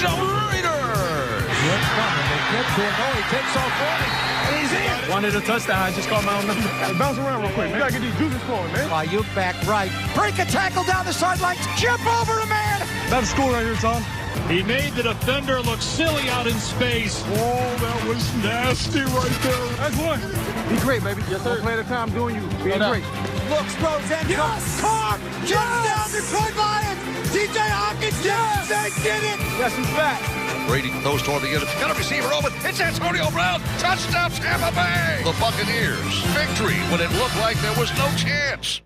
Raiders. What's coming? They get to him. Oh, he takes off running. And he's in. Wanted a touchdown. I just called my own number. Bounce around real quick. We got to get these juices flowing, man. Ayuk back right. Break a tackle down the sidelines. Jump over a man. That's school right here, Tom. He made the defender look silly out in space. Oh, that was nasty right there. That's one. Be great, baby. Yes, sir. One play at a time doing you. Being great. Looks, throws, end yes! Caught! Touchdown, Detroit Lions! TJ Hawkins, yes! They did it! Yes, he's back. Brady throws toward the end. Got a receiver open. It's Antonio Brown. Touchdown, Tampa Bay. The Buccaneers. Victory when it looked like there was no chance.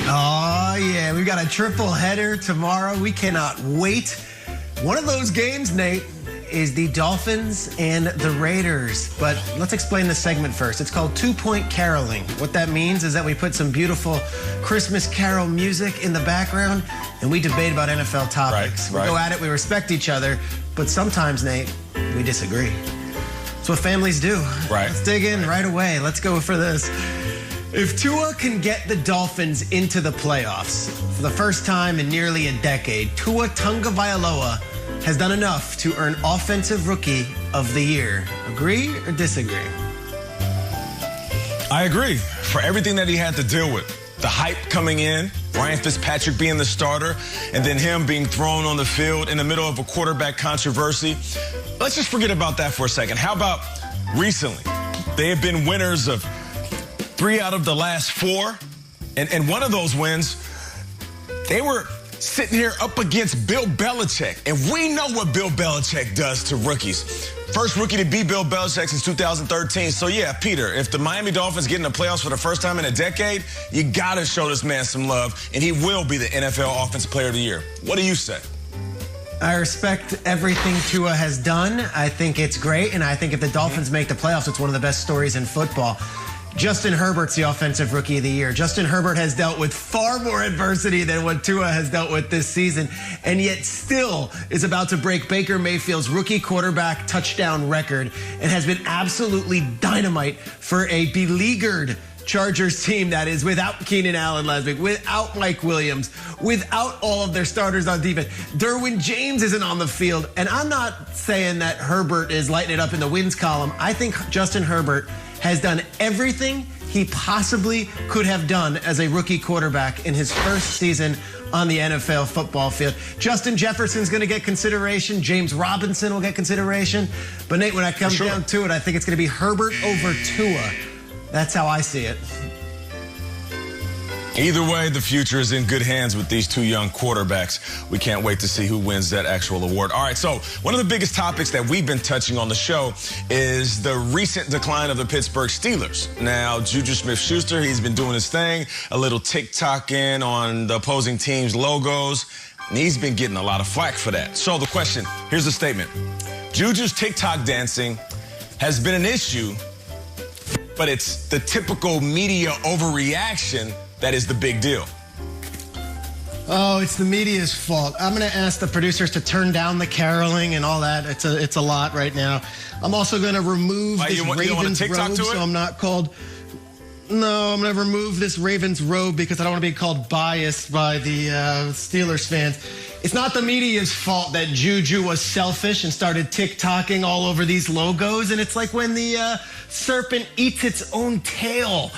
Oh, yeah. We've got a triple header tomorrow. We cannot wait. One of those games, Nate, is the Dolphins and the Raiders. But let's explain this segment first. It's called two-point caroling. What that means is that we put some beautiful Christmas carol music in the background, and we debate about NFL topics. Right. We go at it, we respect each other, but sometimes, Nate, we disagree. It's what families do. Right. Let's dig in right away. Let's go for this. If Tua can get the Dolphins into the playoffs for the first time in nearly a decade, Tua Tagovailoa has done enough to earn Offensive Rookie of the Year. Agree or disagree? I agree. For everything that he had to deal with. The hype coming in, Ryan Fitzpatrick being the starter, and then him being thrown on the field in the middle of a quarterback controversy. Let's just forget about that for a second. How about recently? They have been winners of 3 out of the last 4. And one of those wins, they were sitting here up against Bill Belichick. And we know what Bill Belichick does to rookies. First rookie to beat Bill Belichick since 2013. So, yeah, Peter, if the Miami Dolphins get in the playoffs for the first time in a decade, you got to show this man some love, and he will be the NFL Offensive Player of the Year. What do you say? I respect everything Tua has done. I think it's great, and I think if the Dolphins make the playoffs, it's one of the best stories in football. Justin Herbert's the Offensive Rookie of the Year. Justin Herbert has dealt with far more adversity than what Tua has dealt with this season, and yet still is about to break Baker Mayfield's rookie quarterback touchdown record and has been absolutely dynamite for a beleaguered Chargers team that is without Keenan Allen last week, without Mike Williams, without all of their starters on defense. Derwin James isn't on the field, and I'm not saying that Herbert is lighting it up in the wins column. I think Justin Herbert has done everything he possibly could have done as a rookie quarterback in his first season on the NFL football field. Justin Jefferson's going to get consideration. James Robinson will get consideration. But Nate, when it comes down to it, I think it's going to be Herbert over Tua. That's how I see it. Either way, the future is in good hands with these two young quarterbacks. We can't wait to see who wins that actual award. All right, so one of the biggest topics that we've been touching on the show is the recent decline of the Pittsburgh Steelers. Now, Juju Smith-Schuster, he's been doing his thing, a little TikToking on the opposing team's logos, and he's been getting a lot of flack for that. So the question, here's the statement. Juju's TikTok dancing has been an issue, but it's the typical media overreaction that is the big deal. Oh, it's the media's fault. I'm going to ask the producers to turn down the caroling and all that. It's a lot right now. I'm also going to remove this Ravens robe so I'm not called... No, I'm going to remove this Ravens robe because I don't want to be called biased by the Steelers fans. It's not the media's fault that Juju was selfish and started TikToking all over these logos. And it's like when the serpent eats its own tail.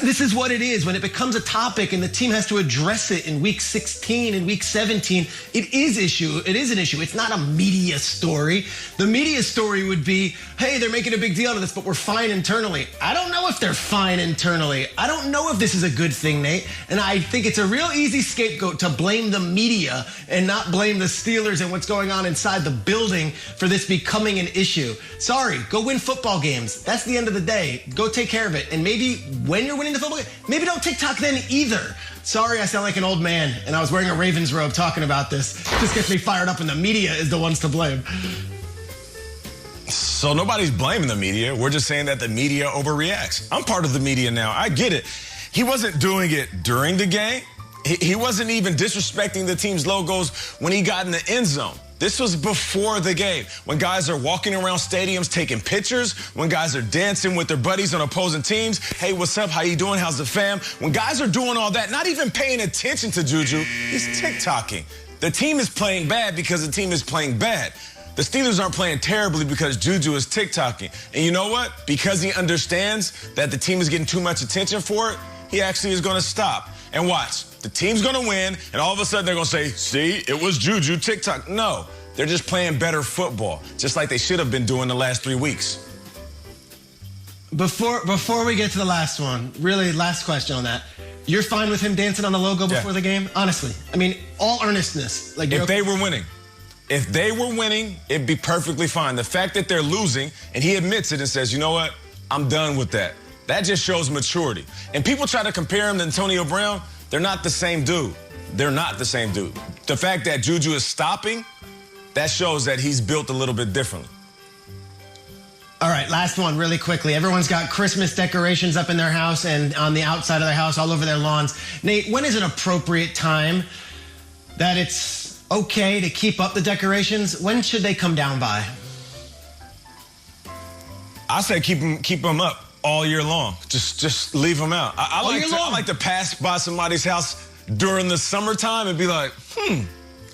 This is what it is. When it becomes a topic and the team has to address it in week 16 and week 17, it is an issue. It's not a media story. The media story would be, hey, they're making a big deal out of this, but we're fine internally. I don't know if they're fine internally. I don't know if this is a good thing, Nate. And I think it's a real easy scapegoat to blame the media and not blame the Steelers and what's going on inside the building for this becoming an issue. Sorry, go win football games. That's the end of the day. Go take care of it. And maybe when you're winning the football game, maybe don't TikTok then either. Sorry, I sound like an old man, and I was wearing a Ravens robe talking about this. This gets me fired up, and the media is the ones to blame. So nobody's blaming the media. We're just saying that the media overreacts. I'm part of the media now. I get it. He wasn't doing it during the game. He wasn't even disrespecting the team's logos when he got in the end zone. This was before the game, when guys are walking around stadiums taking pictures, when guys are dancing with their buddies on opposing teams. Hey, what's up? How you doing? How's the fam? When guys are doing all that, not even paying attention to Juju, he's TikToking. The team is playing bad because the team is playing bad. The Steelers aren't playing terribly because Juju is tick-tocking. And you know what? Because he understands that the team is getting too much attention for it, he actually is going to stop. And watch. The team's going to win, and all of a sudden they're going to say, see, it was Juju tick-tock. No, they're just playing better football, just like they should have been doing the last 3 weeks. Before we get to the last one, really last question on that. You're fine with him dancing on the logo before the game? Honestly. I mean, all earnestness. Like, if they were winning. If they were winning, it'd be perfectly fine. The fact that they're losing, and he admits it and says, you know what, I'm done with that. That just shows maturity. And people try to compare him to Antonio Brown. They're not the same dude. They're not the same dude. The fact that Juju is stopping, that shows that he's built a little bit differently. All right, last one really quickly. Everyone's got Christmas decorations up in their house and on the outside of their house, all over their lawns. Nate, when is an appropriate time that it's okay to keep up the decorations? When should they come down by? I say keep them up all year long. Just leave them out. I like to pass by somebody's house during the summertime and be like,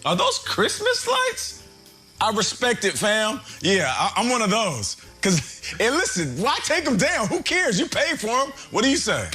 are those Christmas lights? I respect it, fam. Yeah, I'm one of those. And listen, why take them down? Who cares? You paid for them. What do you say?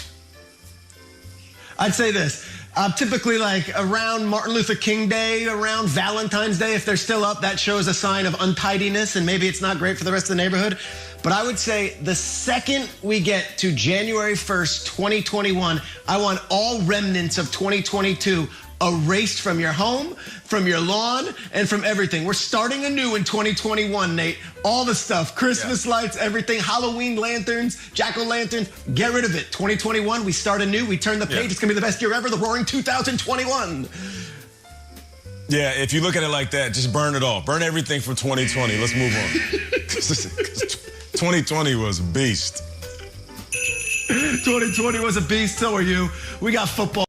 I'd say this. Typically, like around Martin Luther King Day, around Valentine's Day, if they're still up, that shows a sign of untidiness, and maybe it's not great for the rest of the neighborhood. But I would say the second we get to January 1st, 2021, I want all remnants of 2022 erased from your home, from your lawn, and from everything. We're starting anew in 2021, Nate. All the stuff, Christmas lights, everything, Halloween lanterns, jack-o'-lanterns, get rid of it. 2021, we start anew, we turn the page. It's gonna be the best year ever, the roaring 2021. Yeah, if you look at it like that, just burn it all. Burn everything from 2020. Let's move on. 2020 was a beast. 2020 was a beast, so are you. We got football.